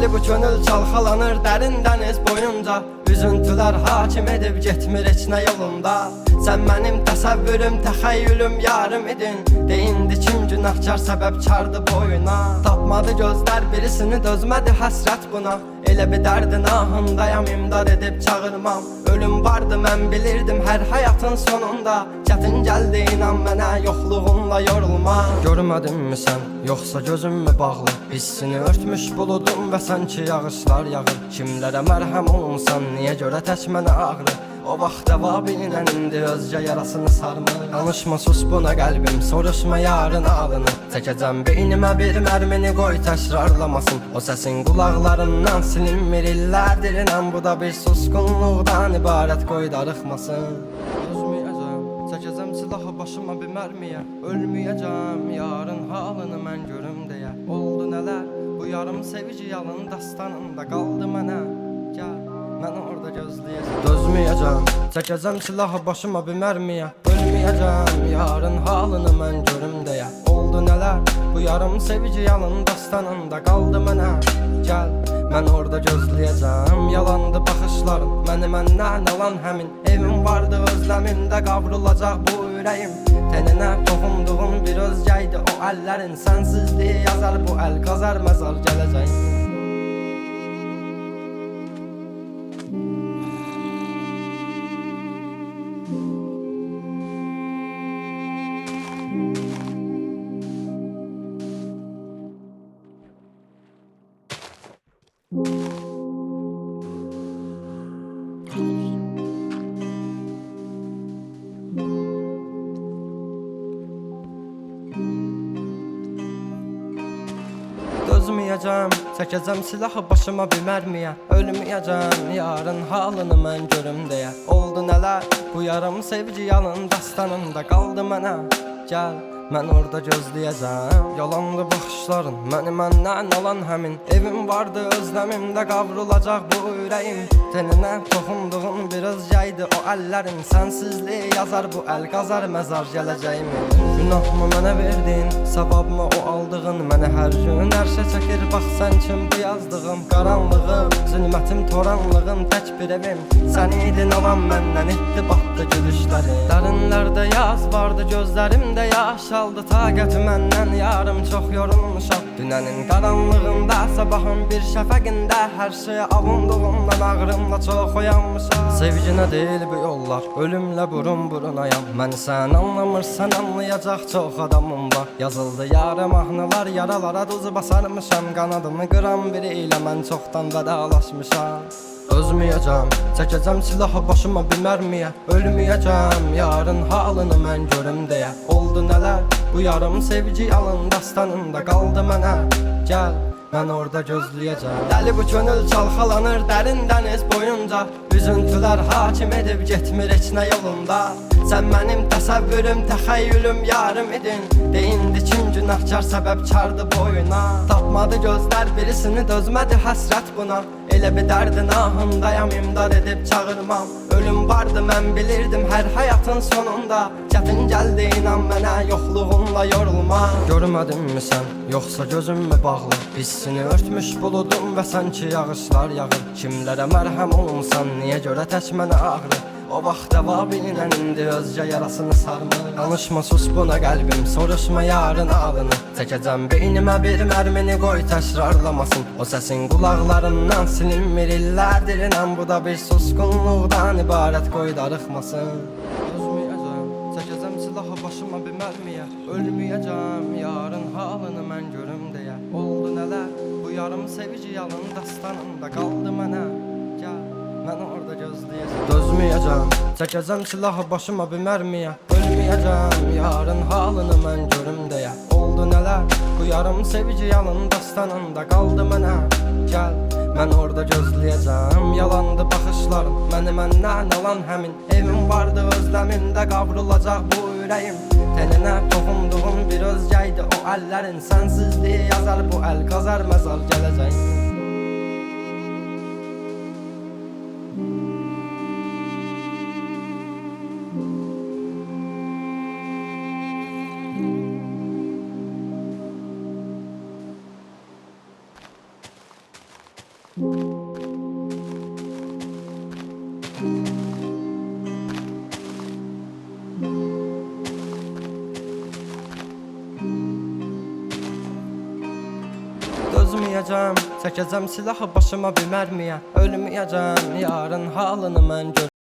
Dəli bu könül çalxalanır dərin dəniz boyunca. Üzüntülər hakim edib getmir heç nə yolunda. Sən mənim təsəvvürüm, təxəyyülüm, yarım idin. Deyindi kim günahkar səbəbkardı boyuna. Tapmadı gözlər birisini, dözmədi həsrət buna. Elə bir dərdin ahındayam, imdad edib çağırmam. Ölüm vardı mən bilirdim hər həyatın sonunda. Çətin gəldi inan mənə, yoxluğunla yorulma. Görmədinmi sən, yoxsa gözüm mü bağlı? Hissini örtmüş buludum və sanki yağışlar yağır. Kimlərə mərhəm olunsan, niyə görə tək mənə ağrı? O vaxt cavabinlə indi özgə yarasını sarmır. Danışma sus buna qəlbim, soruşma yarın alını. Çəkəcəm beynimə bir mərmini, qoy təkrarlamasın. O səsin qulaqlarından silinmir illərdir inən. Bu da bir susqunluqdan ibarət, qoy darıxmasın. Özməyəcəm, çəkəcəm silahı başıma bir mərmiyə. Ölməyəcəm, yarın halını mən görüm deyə. Oldu nələr, bu yarım sevici yalın dastanında qaldı mənə. Gəl, mən orada gözləyəcəm. Dözməyəcəm, çəkəcəm silahı başıma bir mərmiyə. Ölməyəcəm, yarın halını mən görüm deyə. Oldu nələr, bu yarım sevici yalın dastanında qaldı mənə. Gəl, mən orada gözləyəcəm. Yalandı baxışların, məni məndən alan həmin. Evim vardı özləmimdə, qavrulacaq bu ürəyim. Teninə toxunduğum bir özgəydi o əllərin. Sənsizliyi yazar bu əl, qazar məzar gələcəyim. Dözməyəcəm, çəkəcəm silahı başıma bir mərmiyə. Ölməyəcəm, yarın halını mən görüm deyə. Oldu nələr, bu yarım sevgi yalın dastanında qaldı mənə. Gəl, mən orada gözləyəcəm. Yalandı baxışların, məni məndən alan həmin. Evim vardı özləmimdə, qavrulacaq bu ürəyim. Teninə toxunduğun bir özgəydi o əllərin. Sənsizliyi yazar bu əl, qazar məzar gələcəyimi. Günahımı mənə verdin, savabımı o aldığın. Məni hər gün ərşə çəkir, bax sən kim bu yazdığım. Qaranlığım, zülmətim, toranlığım, tək bir evim. Sən idin alan məndən, etdi batdı gülüşləri. Dərinlərdə yaz vardı, gözlərimdə yaş aldı. Taqəti məndən yarım çox yorulmuşam. Dünənin qaranlığında, sabahın bir şəfəqində. Hər şeyə avunduğumdan ağrımla çox oyanmışam. Sevginə deyil bu yollar, ölümlə burun burunayam. Məni sən anlamırsan, anlayacaq çox adamım var. Yazıldı yarım mahnılar, yaralara duz basarmışam. Qanadımı qıran biri ilə mən çoxdan vedalaşmışam. Özməyəcəm, çəkəcəm silahı başıma bir mərmiyə. Ölməyəcəm, yarın halını mən görüm deyə. Oldu nələr, bu yarım sevgi yalın dastanında qaldı mənə. Gəl, mən orada gözləyəcəm. Dəli bu könül çalxalanır dərin dəniz boyunca. Üzüntülər hakim edib getmir heç nə yolunda. Sən mənim təsəvvürüm, təxəyyülüm, yarım idin. Deyindi kim günahkar səbəbkardı boyuna. Tapmadı gözlər birisini, dözmədi həsrət buna. Elə bir dərdin ahındayam, imdad edib çağırmam. Ölüm vardı mən bilirdim hər həyatın sonunda. Çətin gəldi inan mənə, yoxluğunla yorulma. Görmədinmi sən, yoxsa gözüm mü bağlı? Hissini örtmüş buludum və sanki yağışlar yağır. Kimlərə mərhəm olunsan, niyə görə tək mənə ağrı? O vaxt cavabinlə indi özgə yarasını sarmır. Danışma sus buna qəlbim, soruşma yarın alını. Çəkəcəm beynimə bir mərmini, qoy təkrarlamasın. O səsin qulaqlarından silinmir illərdir inən. Bu da bir susqunluqdan ibarət, qoy darıxmasın. Özməyəcəm, çəkəcəm silahı başıma bir mərmiyə. Ölməyəcəm, yarın halını mən görüm deyə. Oldu nələr, bu yarım sevici yalın dastanında qaldı mənə. Gəl, mən orada gözləyəcəm. Dözməyəcəm, çəkəcəm silahı başıma bir mərmiyə. Ölməyəcəm, yarın halını mən görüm deyə. Oldu nələr, bu yarım sevici yalın dastanında qaldı mənə. Gəl, mən orada gözləyəcəm. Yalandı baxışların, məni məndən alan həmin. Evim vardı özləmimdə, qavrulacaq bu ürəyim. Teninə toxunduğum bir özgəydi o əllərin. Sənsizliyi yazar bu əl, qazar məzar gələcəyim. Dözməyəcəm, çəkəcəm silahı başıma bir mərmiyə. Ölməyəcəm, yarın halını mən görüm.